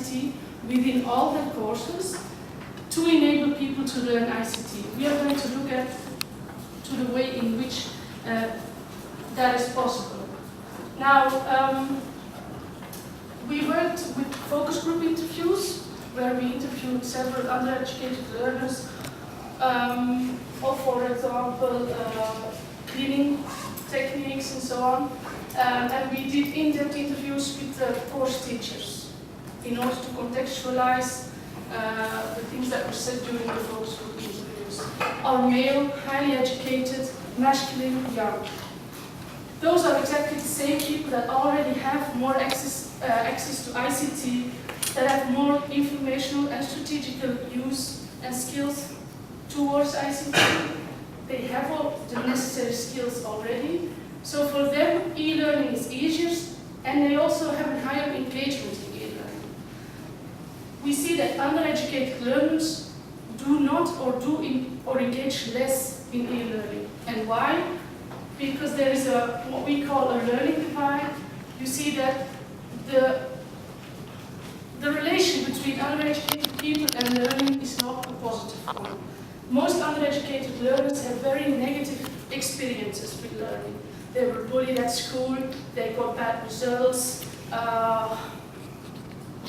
ICT within all their courses to enable people to learn ICT. We are going to look at the way in which that is possible. Now, we worked with focus group interviews, where we interviewed several undereducated learners, or for example, cleaning techniques and so on. And we did in-depth interviews with the course teachers in order to contextualize the things that were said during the focus group interviews. Are male, highly educated, masculine, young. Those are exactly the same people that already have more access to ICT, that have more informational and strategical use and skills towards ICT. They have all the necessary skills already. So for them, e-learning is easier, and they also have a higher engagement in e-learning. We see that undereducated learners do not or engage less in e-learning. And why? Because there is what we call a learning divide. You see that the relation between undereducated people and learning is not a positive one. Most undereducated learners have very negative experiences with learning. They were bullied at school, they got bad results,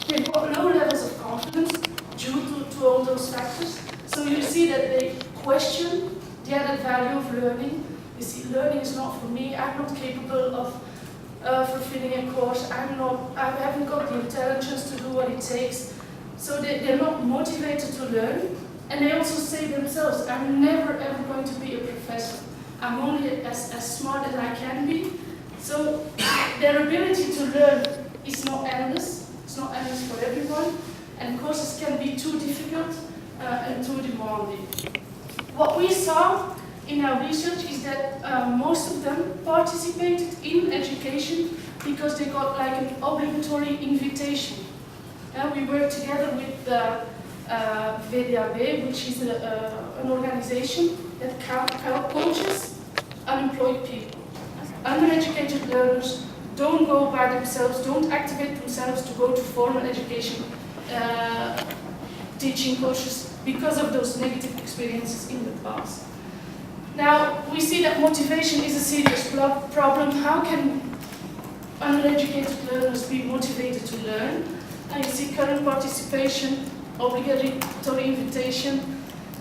they got low levels of confidence due to all those factors. So you see that they question the added value of learning. You see, learning is not for me, I'm not capable of fulfilling a course, I haven't got the intelligence to do what it takes. So they're not motivated to learn, and they also say themselves, I'm never ever going to be a professor. I'm only as smart as I can be. So their ability to learn is not endless. It's not endless for everyone, and courses can be too difficult and too demanding. What we saw in our research is that most of them participated in education because they got like an obligatory invitation. We worked together with the VDAB, which is an organization that coaches unemployed people. Undereducated learners don't go by themselves, don't activate themselves to go to formal education teaching courses because of those negative experiences in the past. Now, we see that motivation is a serious problem. How can undereducated learners be motivated to learn? And you see current participation, obligatory invitation,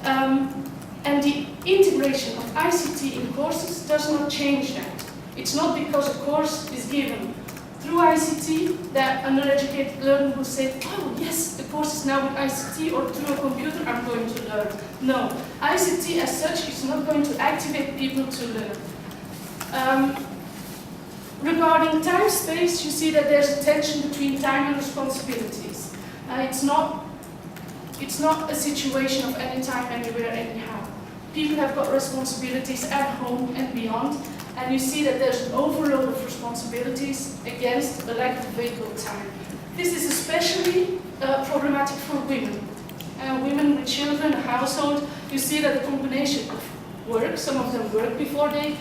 and the integration of ICT in courses does not change that. It's not because a course is given through ICT that undereducated learner will say, oh yes, the course is now with ICT, or through a computer I'm going to learn. No, ICT as such is not going to activate people to learn. Regarding time-space, you see that there's a tension between time and responsibilities. It's not a situation of any time, anywhere, anyhow. People have got responsibilities at home and beyond, and you see that there's an overload of responsibilities against a lack of available time. This is especially problematic for women. Women with children, a household, you see that the combination of work, some of them work before they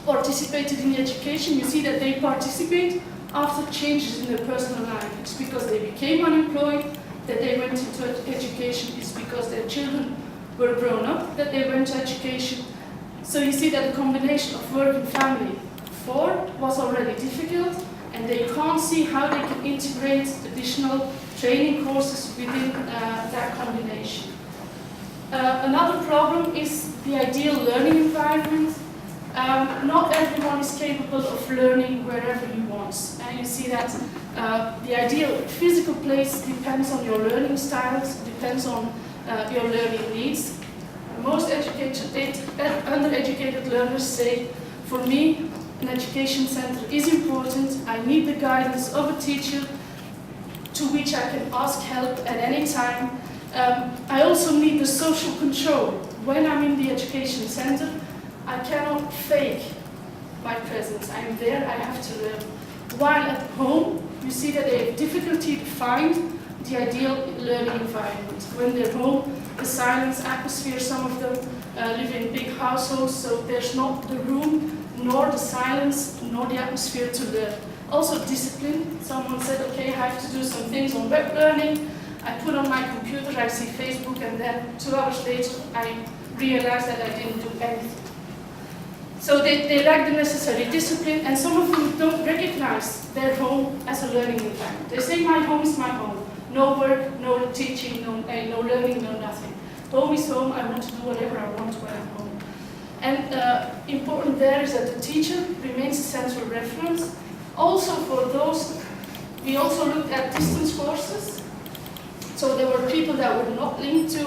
participated in education, you see that they participate after changes in their personal life. It's because they became unemployed that they went into education. It's because their children were grown up that they went to education. So you see that the combination of work and family before was already difficult, and they can't see how they can integrate additional training courses within that combination. Another problem is the ideal learning environment. Not everyone is capable of learning wherever he wants. And you see that the ideal physical place depends on your learning styles, depends on your learning needs. Most undereducated learners say, for me, an education center is important. I need the guidance of a teacher to which I can ask help at any time. I also need the social control. When I'm in the education center, I cannot fake my presence. I'm there, I have to learn. While at home, you see that they have difficulty to find the ideal learning environment. When they're home, the silence atmosphere, some of them live in big households, so there's not the room, nor the silence, nor the atmosphere to learn. Also discipline. Someone said, okay, I have to do some things on web learning. I put on my computer, I see Facebook, and then 2 hours later, I realize that I didn't do anything. So they lack the necessary discipline, and some of them don't recognize their home as a learning environment. They say, my home is my home. No work, no teaching, no learning, no nothing. Home is home, I want to do whatever I want when I'm home. And important there is that the teacher remains a central reference. Also for those, we also looked at distance courses. So there were people that were not linked to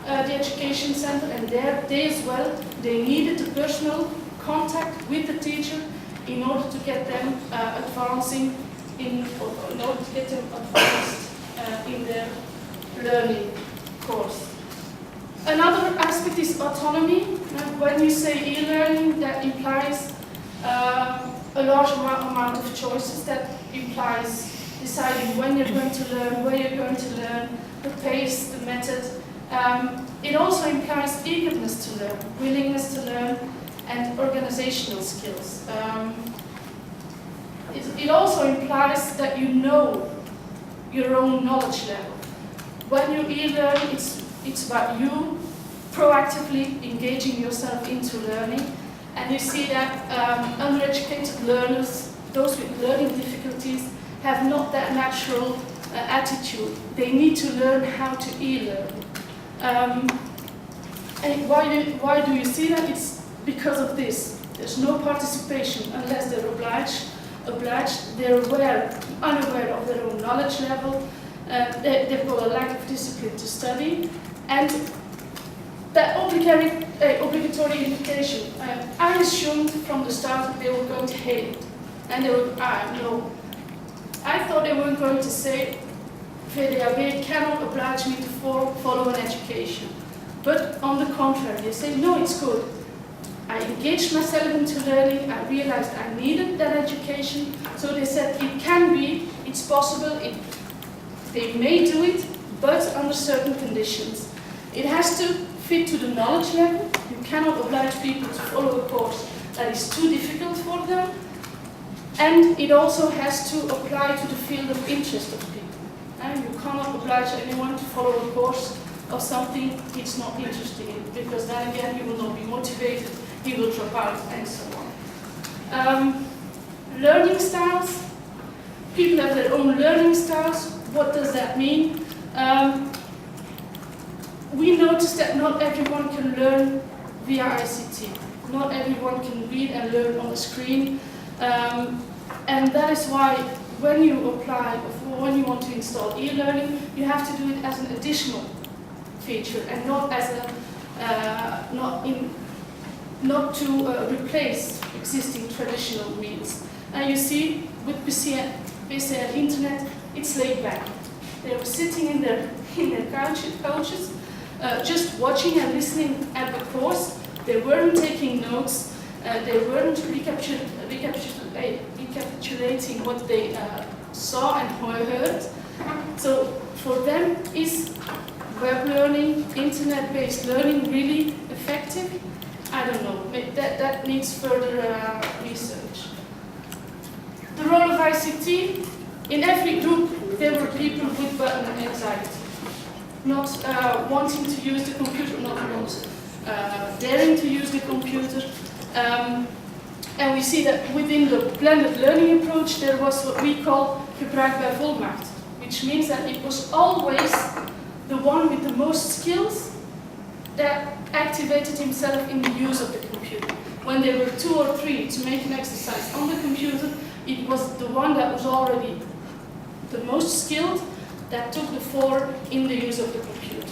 the education center, and they as well, they needed the personal contact with the teacher in order to get them advancing in order to get them advanced in their learning course. Another aspect is autonomy. When you say e-learning, that implies a large amount of choices. That implies deciding when you're going to learn, where you're going to learn, the pace, the method. It also implies eagerness to learn, willingness to learn, and organizational skills. It also implies that you know your own knowledge level. When you e-learn, it's about you proactively engaging yourself into learning. And you see that undereducated learners, those with learning difficulties, have not that natural attitude. They need to learn how to e-learn. And why do you see that? It's because of this. There's no participation unless they're obliged. They're unaware of their own knowledge level. They've got a lack of discipline to study. And that obligatory education, I assumed from the start that they were going to hate it. And they were, no. I thought they were going to say, VDAB cannot oblige me to follow an education. But on the contrary, they say, no, it's good. I engaged myself into learning, I realized I needed that education, so they said it can be, it's possible, they may do it, but under certain conditions. It has to fit to the knowledge level. You cannot oblige people to follow a course that is too difficult for them, and it also has to apply to the field of interest of people. You cannot oblige anyone to follow a course of something he's not interested in, because then again he will not be motivated, he will drop out, and so on. Learning styles. People have their own learning styles. What does that mean? We noticed that not everyone can learn via ICT. Not everyone can read and learn on the screen. And that is why when you apply, or when you want to install e-learning, you have to do it as an additional feature and not as a not to replace existing traditional means. And you see, with PC and internet, it's laid back. They were sitting in their couches, just watching and listening at the course. They weren't taking notes. They weren't recapitulating what they saw and heard. So for them, is web learning, internet-based learning really effective? I don't know. That needs further research. The role of ICT. In every group, there were people with button anxiety. Not wanting to use the computer, not daring to use the computer. And we see that within the blended learning approach, there was what we call gebruik bij volmacht, which means that it was always the one with the most skills that activated himself in the use of the computer. When there were 2 or 3 to make an exercise on the computer, it was the one that was already the most skilled that took the fore in the use of the computer.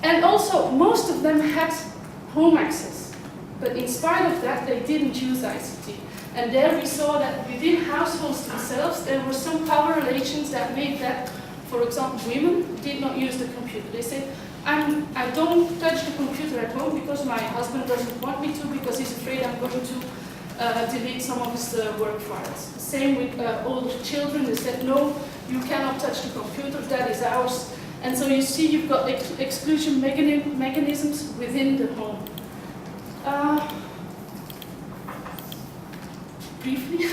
And also, most of them had home access, but in spite of that, they didn't use ICT. And there we saw that within households themselves, there were some power relations that made that, for example, women did not use the computer. They said, I don't touch the computer at home because my husband doesn't want me to, because he's afraid I'm going to delete some of his work files. Same with older children. They said, no, you cannot touch the computer, that is ours. And so you see, you've got exclusion mechanisms within the home. briefly.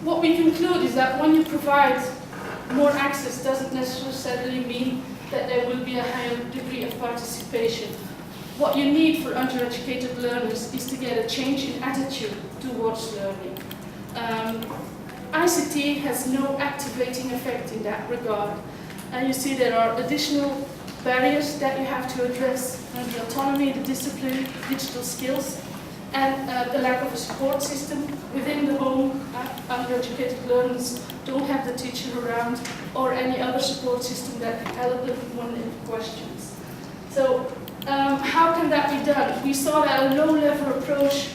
What we conclude is that when you provide more access doesn't necessarily mean that there will be a higher degree of participation. What you need for undereducated learners is to get a change in attitude towards learning. ICT has no activating effect in that regard. And you see there are additional barriers that you have to address, the autonomy, the discipline, digital skills, and the lack of a support system within the home. Undereducated learners don't have the teacher around or any other support system that can help them when they have questions. So how can that be done? We saw that a low-level approach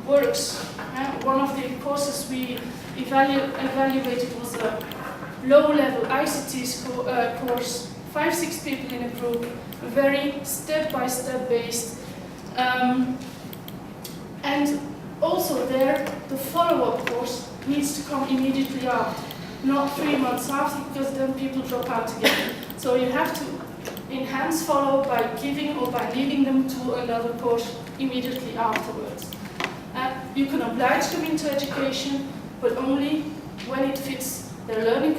works. One of the courses we evaluated was a low-level ICT course, 5-6 people in a group, very step-by-step based. And also there, the follow-up course needs to come immediately after, not 3 months after, because then people drop out again. So you have to enhance follow by giving or by leading them to another course immediately afterwards. You can oblige them into education, but only when it fits their learning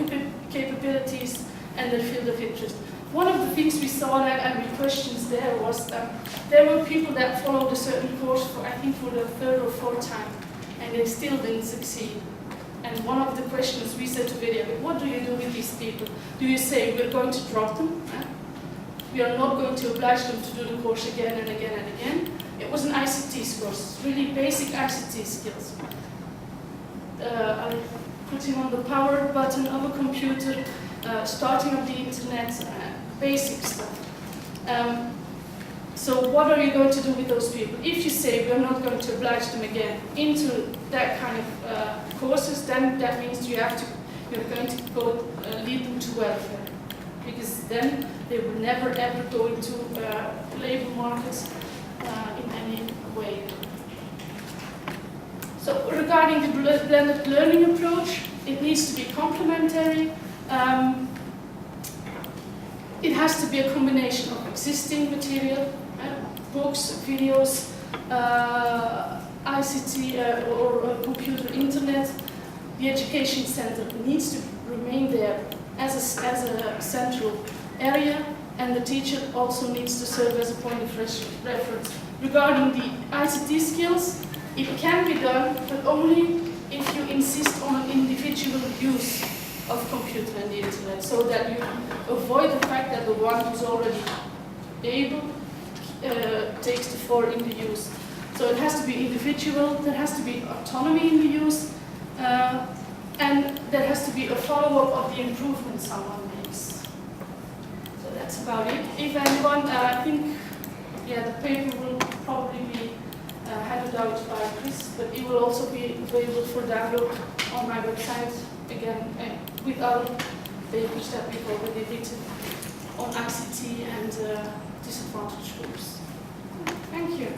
capabilities and their field of interest. One of the things we saw that and the questions there was there were people that followed a certain course for, I think, for the 3rd or 4th time, and they still didn't succeed. And one of the questions we said to Vidya, what do you do with these people? Do you say we're going to drop them? We are not going to oblige them to do the course again and again and again. It was an ICT course, really basic ICT skills. Putting on the power button of a computer, starting up the internet, basic stuff. So what are you going to do with those people? If you say we're not going to oblige them again into that kind of courses, then that means you're going to go lead them to welfare, because then they will never ever go into labor markets in any way. So regarding the blended learning approach, it needs to be complementary. It has to be a combination of existing material, books, videos, ICT or computer internet. The education center needs to remain there as a central area, and the teacher also needs to serve as a point of reference. Regarding the ICT skills, it can be done, but only if you insist on an individual use of computer and the internet, so that you avoid the fact that the one who's already able takes the fore in the use. So it has to be individual, there has to be autonomy in the use, and there has to be a follow-up of the improvement someone makes. So that's about it. If anyone, I think, the paper will probably be handed out by Chris, but it will also be available for download on my website, again, with other papers that we've already written on ICT and disadvantaged groups. Thank you.